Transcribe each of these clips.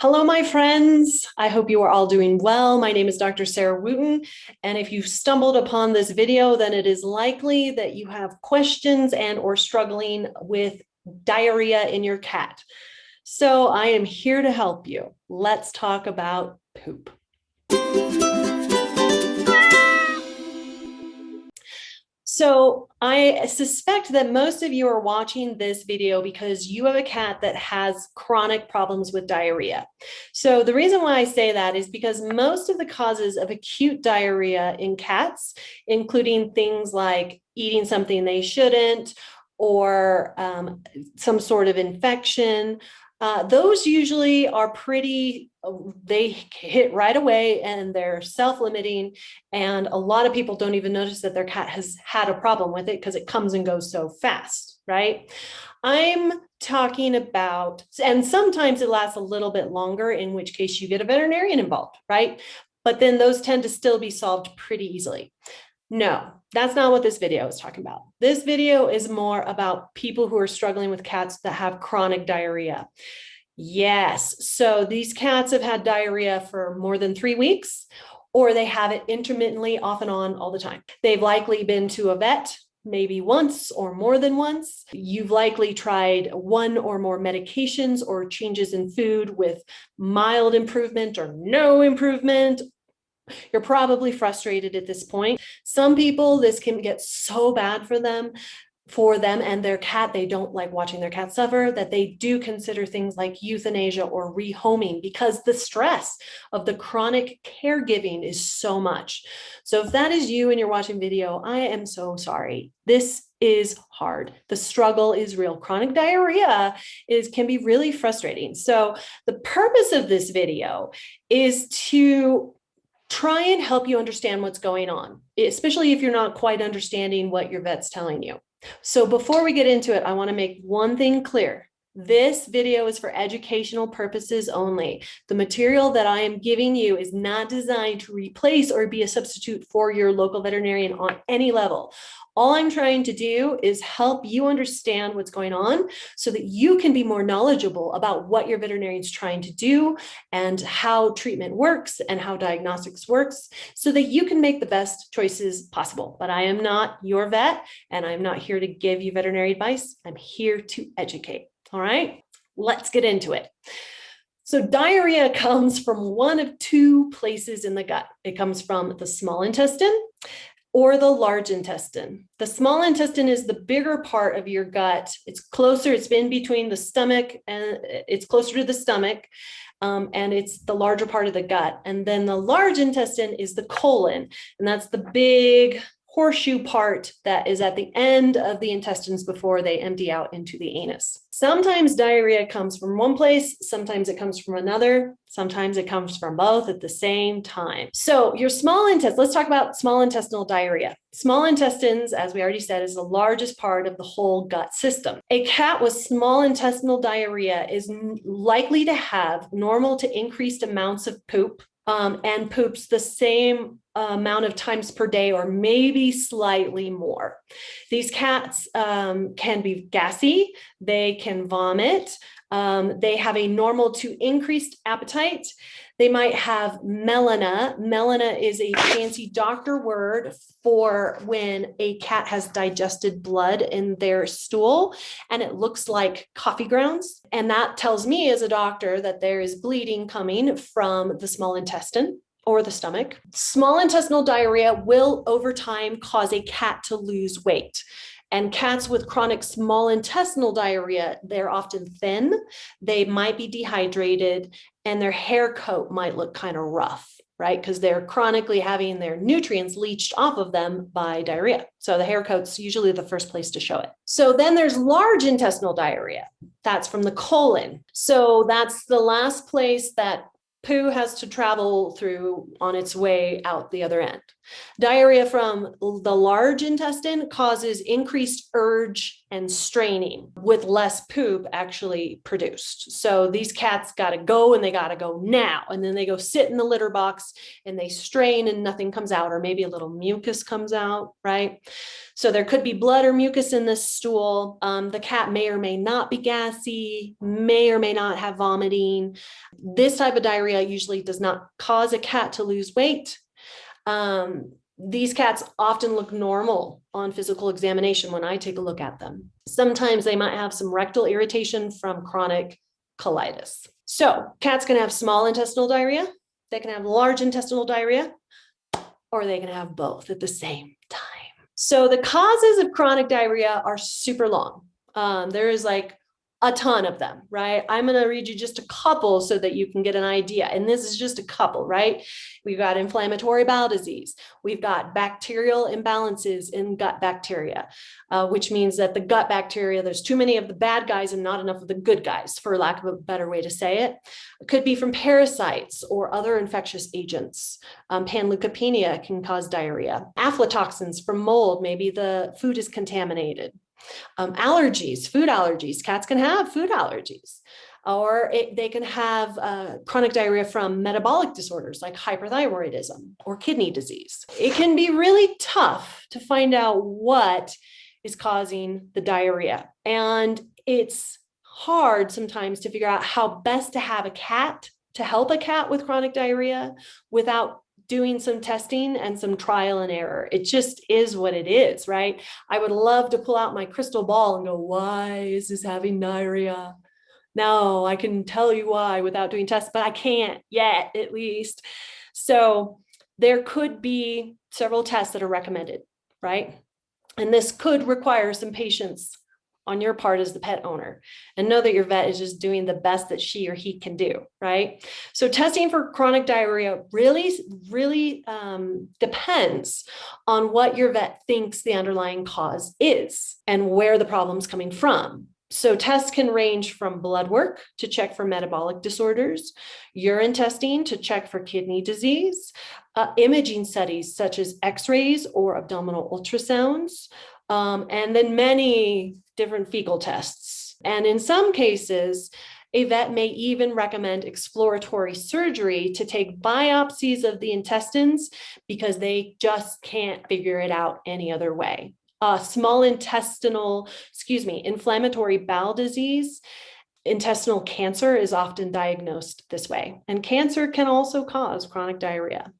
Hello, my friends. I hope you are all doing well. My name is Dr. Sarah Wooten, and if you've stumbled upon this video, then it is likely that you have questions and or struggling with diarrhea in your cat. So I am here to help you. Let's talk about poop. So I suspect that most of you are watching this video because you have a cat that has chronic problems with diarrhea. So the reason why I say that is because most of the causes of acute diarrhea in cats, including things like eating something they shouldn't, or some sort of infection, those usually are they hit right away and they're self-limiting. And a lot of people don't even notice that their cat has had a problem with it because it comes and goes so fast, right? I'm talking about, and sometimes it lasts a little bit longer, in which case you get a veterinarian involved, right? But then those tend to still be solved pretty easily. No, that's not what this video is talking about. This video is more about people who are struggling with cats that have chronic diarrhea. Yes, so these cats have had diarrhea for more than 3 weeks, or they have it intermittently, off and on, all the time. They've likely been to a vet, maybe once or more than once. You've likely tried one or more medications or changes in food with mild improvement or no improvement. You're probably frustrated at this point. Some people, this can get so bad for them and their cat, they don't like watching their cat suffer, that they do consider things like euthanasia or rehoming because the stress of the chronic caregiving is so much. So if that is you and you're watching video, I am so sorry. This is hard. The struggle is real. Chronic diarrhea can be really frustrating. So the purpose of this video is to try and help you understand what's going on, especially if you're not quite understanding what your vet's telling you. So before we get into it, I want to make one thing clear. This video is for educational purposes only. The material that I am giving you is not designed to replace or be a substitute for your local veterinarian on any level. All I'm trying to do is help you understand what's going on so that you can be more knowledgeable about what your veterinarian is trying to do and how treatment works and how diagnostics works so that you can make the best choices possible. But I am not your vet and I'm not here to give you veterinary advice. I'm here to educate. All right, let's get into it. So diarrhea comes from one of two places in the gut. It comes from the small intestine or the large intestine. The small intestine is the bigger part of your gut. It's closer, it's in between the stomach and it's closer to the stomach. And it's the larger part of the gut. And then the large intestine is the colon. And that's the big horseshoe part that is at the end of the intestines before they empty out into the anus. Sometimes diarrhea comes from one place, sometimes it comes from another, sometimes it comes from both at the same time. So your small intestine, let's talk about small intestinal diarrhea. Small intestines, as we already said, is the largest part of the whole gut system. A cat with small intestinal diarrhea is likely to have normal to increased amounts of poop, and poops the same amount of times per day or maybe slightly more. These cats can be gassy, they can vomit, they have a normal to increased appetite. They might have melena. Melena is a fancy doctor word for when a cat has digested blood in their stool and it looks like coffee grounds. And that tells me as a doctor that there is bleeding coming from the small intestine or the stomach. Small intestinal diarrhea will over time cause a cat to lose weight. And cats with chronic small intestinal diarrhea, they're often thin, they might be dehydrated, and their hair coat might look kind of rough, right? Because they're chronically having their nutrients leached off of them by diarrhea. So the hair coat's usually the first place to show it. So then there's large intestinal diarrhea. That's from the colon. So that's the last place that poo has to travel through on its way out the other end. Diarrhea from the large intestine causes increased urge and straining with less poop actually produced. So these cats got to go and they got to go now. And then they go sit in the litter box and they strain and nothing comes out, or maybe a little mucus comes out, right? So there could be blood or mucus in this stool. The cat may or may not be gassy, may or may not have vomiting. This type of diarrhea usually does not cause a cat to lose weight. These cats often look normal on physical examination when I take a look at them. Sometimes they might have some rectal irritation from chronic colitis. So cats can have small intestinal diarrhea, they can have large intestinal diarrhea, or they can have both at the same time. So the causes of chronic diarrhea are super long. There is like a ton of them, right? I'm going to read you just a couple so that you can get an idea. And this is just a couple, right? We've got inflammatory bowel disease. We've got bacterial imbalances in gut bacteria, which means that the gut bacteria, there's too many of the bad guys and not enough of the good guys, for lack of a better way to say it. It could be from parasites or other infectious agents. Panleukopenia can cause diarrhea. Aflatoxins from mold, maybe the food is contaminated. Allergies, food allergies. Cats can have food allergies, or they can have chronic diarrhea from metabolic disorders like hyperthyroidism or kidney disease. It can be really tough to find out what is causing the diarrhea. And it's hard sometimes to figure out how best to have a cat, to help a cat with chronic diarrhea without doing some testing and some trial and error. It just is what it is, right? I would love to pull out my crystal ball and go, why is this having diarrhea? No, I can tell you why without doing tests, but I can't yet, at least. So there could be several tests that are recommended, right? And this could require some patience on your part as the pet owner, and know that your vet is just doing the best that she or he can do, right? So testing for chronic diarrhea really depends on what your vet thinks the underlying cause is and where the problem's coming from. So tests can range from blood work to check for metabolic disorders, urine testing to check for kidney disease, imaging studies such as x-rays or abdominal ultrasounds, and then many different fecal tests. And in some cases, a vet may even recommend exploratory surgery to take biopsies of the intestines because they just can't figure it out any other way. Inflammatory bowel disease, intestinal cancer is often diagnosed this way. And cancer can also cause chronic diarrhea.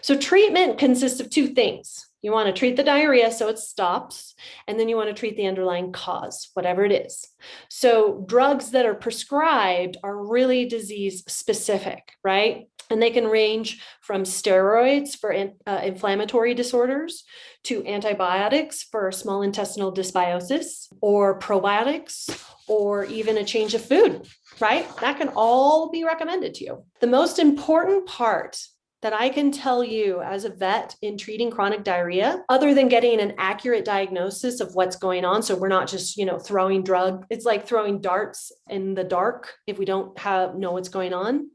So treatment consists of two things. You want to treat the diarrhea so it stops, and then you want to treat the underlying cause, whatever it is. So drugs that are prescribed are really disease specific, right? And they can range from steroids for inflammatory disorders to antibiotics for small intestinal dysbiosis, or probiotics, or even a change of food, right? That can all be recommended to you. The most important part that I can tell you as a vet in treating chronic diarrhea, other than getting an accurate diagnosis of what's going on, so we're not just, throwing it's like throwing darts in the dark if we don't know what's going on,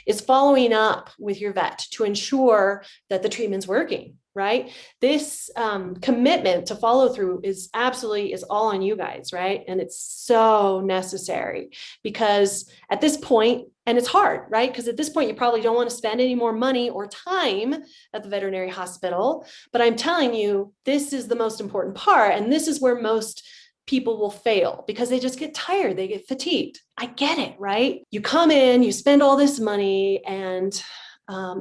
is following up with your vet to ensure that the treatment's working, right? This commitment to follow through is all on you guys, right? And it's so necessary because at this point, and it's hard, right? Because at this point, you probably don't want to spend any more money or time at the veterinary hospital. But I'm telling you, this is the most important part. And this is where most people will fail because they just get tired. They get fatigued. I get it, right? You come in, you spend all this money, and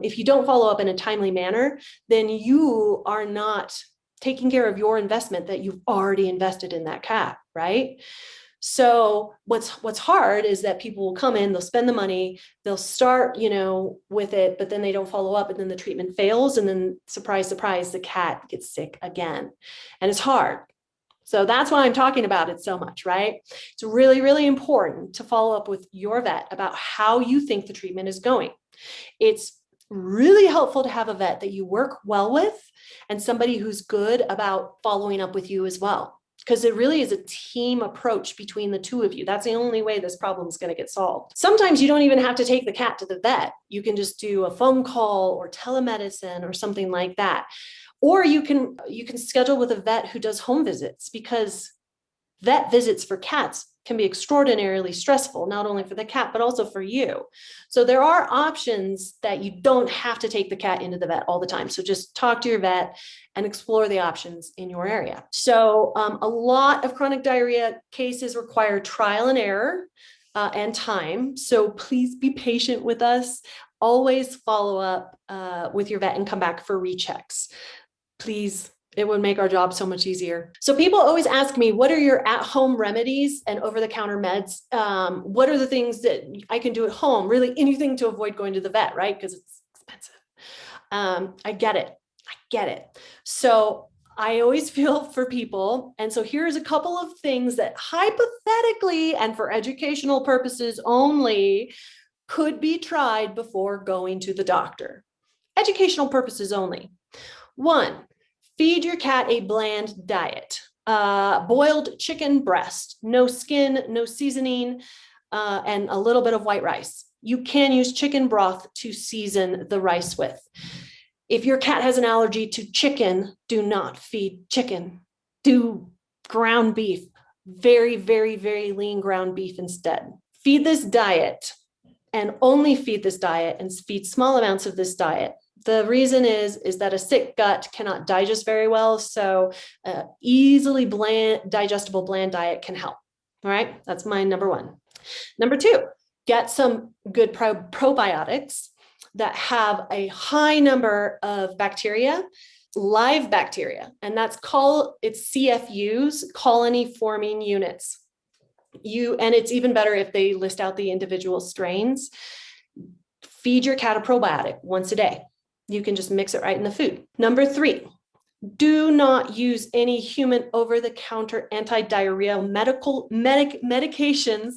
if you don't follow up in a timely manner, then you are not taking care of your investment that you've already invested in that cat, right? So what's hard is that people will come in, they'll spend the money, they'll start, with it, but then they don't follow up, and then the treatment fails, and then surprise, surprise, the cat gets sick again. And it's hard. So that's why I'm talking about it so much, right? It's really, really important to follow up with your vet about how you think the treatment is going. It's really helpful to have a vet that you work well with and somebody who's good about following up with you as well. because it really is a team approach between the two of you. That's the only way this problem is going to get solved. Sometimes you don't even have to take the cat to the vet. You can just do a phone call or telemedicine or something like that. Or you can schedule with a vet who does home visits, because vet visits for cats can be extraordinarily stressful, not only for the cat, but also for you. So there are options that you don't have to take the cat into the vet all the time. So just talk to your vet and explore the options in your area. So a lot of chronic diarrhea cases require trial and error and time. So please be patient with us. Always follow up with your vet and come back for rechecks. Please. It would make our job so much easier. So people always ask me, what are your at-home remedies and over-the-counter meds? What are the things that I can do at home? Really anything to avoid going to the vet, right? Because it's expensive. I get it. So I always feel for people. And so here's a couple of things that hypothetically and for educational purposes only could be tried before going to the doctor. Educational purposes only. 1, feed your cat a bland diet. Boiled chicken breast, no skin, no seasoning, and a little bit of white rice. You can use chicken broth to season the rice with. If your cat has an allergy to chicken, do not feed chicken. Do ground beef, very, very, very lean ground beef instead. Feed this diet and only feed this diet and feed small amounts of this diet. The reason is that a sick gut cannot digest very well. So easily digestible bland diet can help. All right, that's my number 1. Number 2, get some good probiotics that have a high number of bacteria, live bacteria, and it's CFUs, colony forming units. And it's even better if they list out the individual strains. Feed your cat a probiotic once a day. You can just mix it right in the food. Number 3, do not use any human over-the-counter anti-diarrheal medications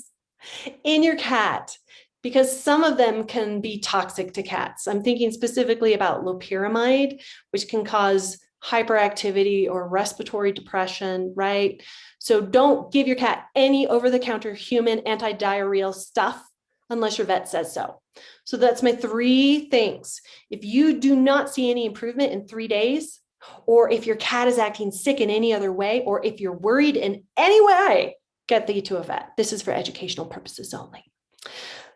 in your cat, because some of them can be toxic to cats. I'm thinking specifically about loperamide, which can cause hyperactivity or respiratory depression, right? So don't give your cat any over-the-counter human anti-diarrheal stuff unless your vet says so. So that's my 3 things. If you do not see any improvement in 3 days, or if your cat is acting sick in any other way, or if you're worried in any way, get thee to a vet. This is for educational purposes only.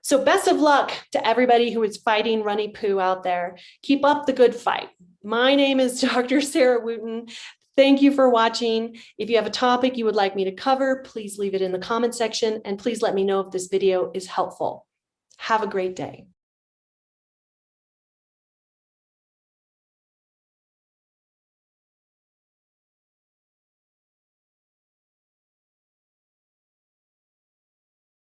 So best of luck to everybody who is fighting runny poo out there. Keep up the good fight. My name is Dr. Sarah Wooten. Thank you for watching. If you have a topic you would like me to cover, please leave it in the comment section, and please let me know if this video is helpful. Have a great day.